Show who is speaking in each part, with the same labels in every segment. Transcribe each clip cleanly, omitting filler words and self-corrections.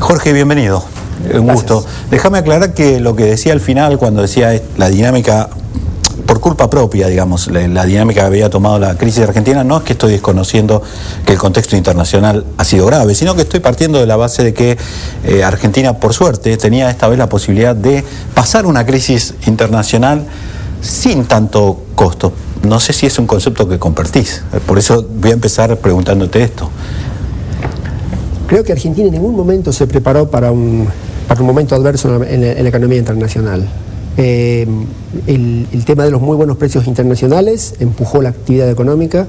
Speaker 1: Jorge, bienvenido. Un gusto. Déjame aclarar que lo que decía al final, cuando decía la dinámica, por culpa propia, digamos, la dinámica que había tomado la crisis de Argentina, no es que estoy desconociendo que el contexto internacional ha sido grave, sino que estoy partiendo de la base de que Argentina, por suerte, tenía esta vez la posibilidad de pasar una crisis internacional sin tanto costo. No sé si es un concepto que compartís, por eso voy a empezar preguntándote esto.
Speaker 2: Creo que Argentina en ningún momento se preparó para un momento adverso en la economía internacional. El tema de los muy buenos precios internacionales empujó la actividad económica.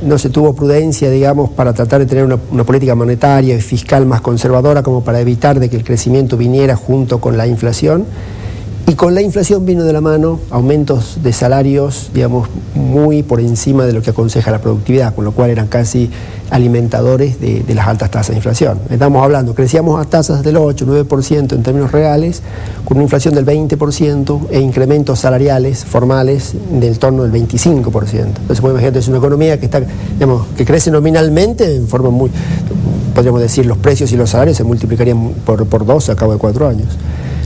Speaker 2: No se tuvo prudencia, digamos, para tratar de tener una política monetaria y fiscal más conservadora, como para evitar de que el crecimiento viniera junto con la inflación. Y con la inflación vino de la mano aumentos de salarios, digamos, muy por encima de lo que aconseja la productividad, con lo cual eran casi alimentadores de las altas tasas de inflación. Estamos hablando, crecíamos a tasas del 8, 9% en términos reales, con una inflación del 20% e incrementos salariales formales del torno del 25%. Entonces, imagínate, es una economía que está, digamos, que crece nominalmente en forma muy, podríamos decir, los precios y los salarios se multiplicarían por 2 a cabo de 4 años.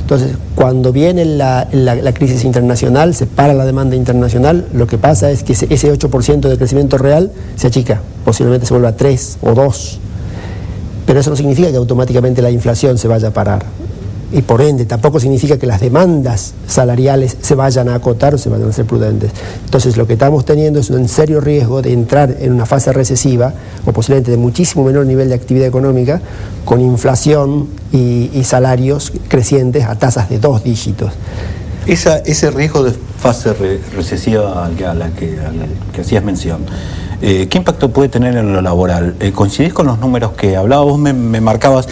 Speaker 2: Entonces, cuando viene la crisis internacional, se para la demanda internacional, lo que pasa es que ese 8% de crecimiento real se achica, posiblemente se vuelva a 3 o 2. Pero eso no significa que automáticamente la inflación se vaya a parar. Y por ende, tampoco significa que las demandas salariales se vayan a acotar o se vayan a ser prudentes. Entonces, lo que estamos teniendo es un serio riesgo de entrar en una fase recesiva, o posiblemente de muchísimo menor nivel de actividad económica, con inflación y salarios crecientes a tasas de 2 dígitos.
Speaker 1: Ese riesgo de fase recesiva a la que hacías mención, ¿qué impacto puede tener en lo laboral? ¿Coincidís con los números que hablabas? Vos me marcabas...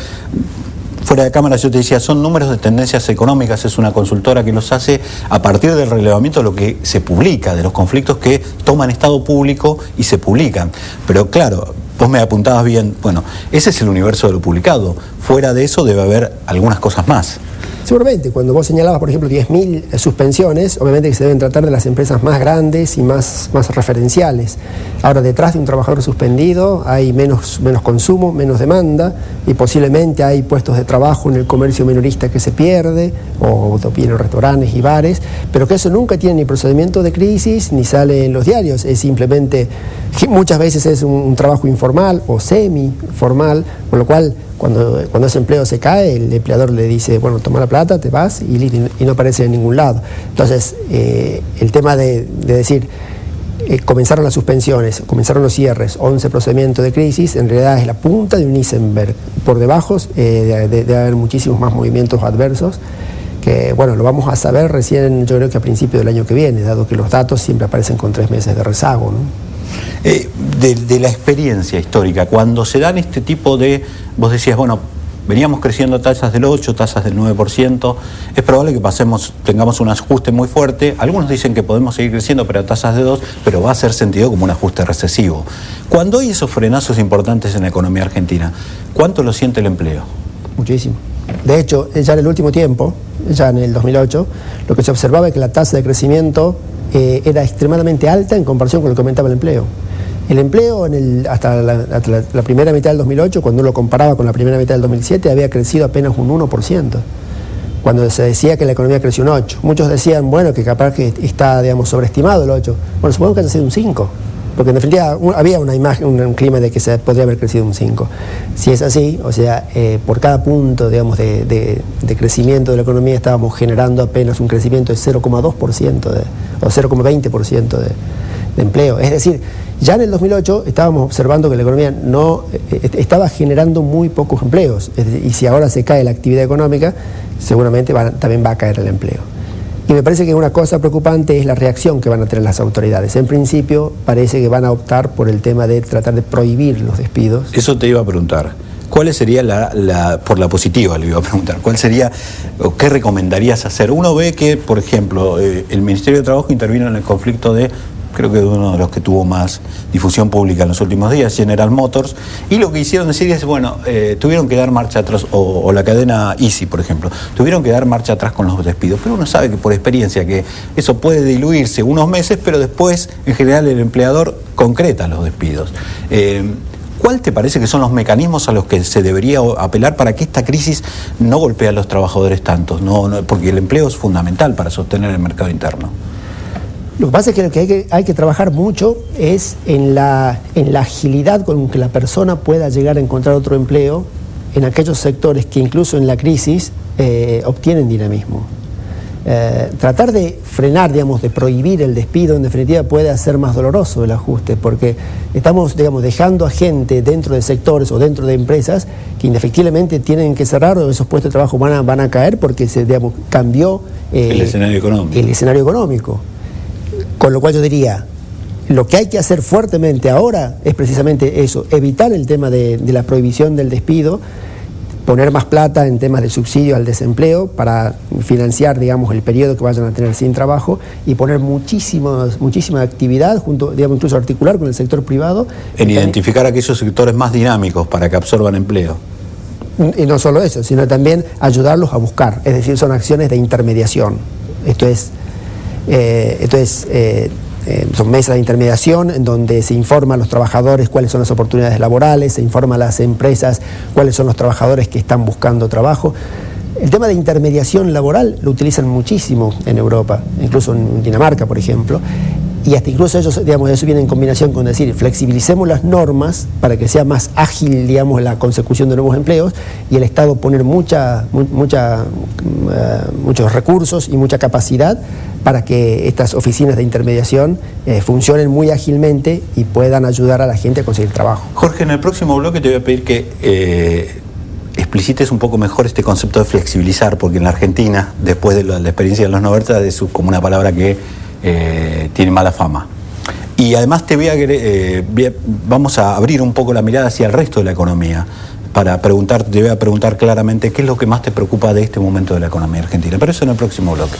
Speaker 1: Fuera de cámara yo te decía, son números de tendencias económicas, es una consultora que los hace a partir del relevamiento de lo que se publica, de los conflictos que toman estado público y se publican. Pero claro, vos me apuntabas bien, bueno, ese es el universo de lo publicado. Fuera de eso debe haber algunas cosas más.
Speaker 2: Seguramente, cuando vos señalabas, por ejemplo, 10.000 suspensiones, obviamente que se deben tratar de las empresas más grandes y más referenciales. Ahora, detrás de un trabajador suspendido hay menos consumo, menos demanda, y posiblemente hay puestos de trabajo en el comercio minorista que se pierde, o en los restaurantes y bares, pero que eso nunca tiene ni procedimiento de crisis, ni sale en los diarios. Es simplemente, muchas veces es un trabajo informal o semi-formal, con lo cual, cuando ese empleo se cae, el empleador le dice, bueno, toma la plata, te vas y no aparece en ningún lado. Entonces, el tema de decir, comenzaron las suspensiones, comenzaron los cierres, 11 procedimientos de crisis, en realidad es la punta de un iceberg. Por debajo debe haber muchísimos más movimientos adversos, que, bueno, lo vamos a saber recién, yo creo que a principios del año que viene, dado que los datos siempre aparecen con 3 meses de rezago, ¿no?
Speaker 1: De la experiencia histórica, cuando se dan este tipo de, vos decías, bueno, veníamos creciendo tasas del 8, tasas del 9%, es probable que tengamos un ajuste muy fuerte. Algunos dicen que podemos seguir creciendo pero a tasas de 2, pero va a ser sentido como un ajuste recesivo. Cuando hay esos frenazos importantes en la economía argentina, ¿cuánto lo siente el empleo?
Speaker 2: Muchísimo. De hecho, ya en el último tiempo, ya en el 2008, lo que se observaba es que la tasa de crecimiento era extremadamente alta en comparación con lo que aumentaba el empleo. El empleo hasta la primera mitad del 2008, cuando uno lo comparaba con la primera mitad del 2007, había crecido apenas un 1%. Cuando se decía que la economía creció un 8%. Muchos decían, bueno, que capaz que está, digamos, sobreestimado el 8%. Bueno, supongo que haya sido un 5%. Porque en definitiva había una imagen, un clima de que se podría haber crecido un 5%. Si es así, o sea, por cada punto, digamos, de crecimiento de la economía estábamos generando apenas un crecimiento de 0,2% o 0,20% de empleo. Es decir, ya en el 2008 estábamos observando que la economía no estaba generando muy pocos empleos. Y si ahora se cae la actividad económica, seguramente también va a caer el empleo. Y me parece que una cosa preocupante es la reacción que van a tener las autoridades. En principio, parece que van a optar por el tema de tratar de prohibir los despidos.
Speaker 1: Eso te iba a preguntar. ¿Cuál sería por la positiva, le iba a preguntar, cuál sería o qué recomendarías hacer? Uno ve que, por ejemplo, el Ministerio de Trabajo intervino en el conflicto de, creo que uno de los que tuvo más difusión pública en los últimos días, General Motors, y lo que hicieron decir es, bueno, tuvieron que dar marcha atrás, o la cadena Easy, por ejemplo, tuvieron que dar marcha atrás con los despidos, pero uno sabe que por experiencia que eso puede diluirse unos meses, pero después, en general, el empleador concreta los despidos. ¿Cuál te parece que son los mecanismos a los que se debería apelar para que esta crisis no golpee a los trabajadores tantos? Porque el empleo es fundamental para sostener el mercado interno.
Speaker 2: Lo que pasa es que lo que hay que trabajar mucho es en la agilidad con que la persona pueda llegar a encontrar otro empleo en aquellos sectores que incluso en la crisis obtienen dinamismo. Tratar de frenar, digamos, de prohibir el despido, en definitiva, puede hacer más doloroso el ajuste, porque estamos, digamos, dejando a gente dentro de sectores o dentro de empresas que indefectiblemente tienen que cerrar, o esos puestos de trabajo van a caer porque se, digamos, cambió
Speaker 1: el escenario
Speaker 2: económico. Con lo cual yo diría, lo que hay que hacer fuertemente ahora es precisamente eso, evitar el tema de la prohibición del despido, poner más plata en temas de subsidio al desempleo para financiar, digamos, el periodo que vayan a tener sin trabajo, y poner muchísima actividad, digamos, incluso articular con el sector privado.
Speaker 1: En identificar aquellos sectores más dinámicos para que absorban empleo.
Speaker 2: Y no solo eso, sino también ayudarlos a buscar, es decir, son acciones de intermediación. Son mesas de intermediación en donde se informa a los trabajadores cuáles son las oportunidades laborales, se informa a las empresas cuáles son los trabajadores que están buscando trabajo. El tema de intermediación laboral lo utilizan muchísimo en Europa, incluso en Dinamarca, por ejemplo, y hasta incluso ellos, digamos, eso viene en combinación con decir, flexibilicemos las normas para que sea más ágil, digamos, la consecución de nuevos empleos, y el Estado poner muchos recursos y mucha capacidad para que estas oficinas de intermediación funcionen muy ágilmente y puedan ayudar a la gente a conseguir trabajo.
Speaker 1: Jorge, en el próximo bloque te voy a pedir que explicites un poco mejor este concepto de flexibilizar, porque en la Argentina, después de la experiencia de los 90, es como una palabra que tiene mala fama. Y además vamos a abrir un poco la mirada hacia el resto de la economía. Te voy a preguntar claramente qué es lo que más te preocupa de este momento de la economía argentina. Pero eso en el próximo bloque.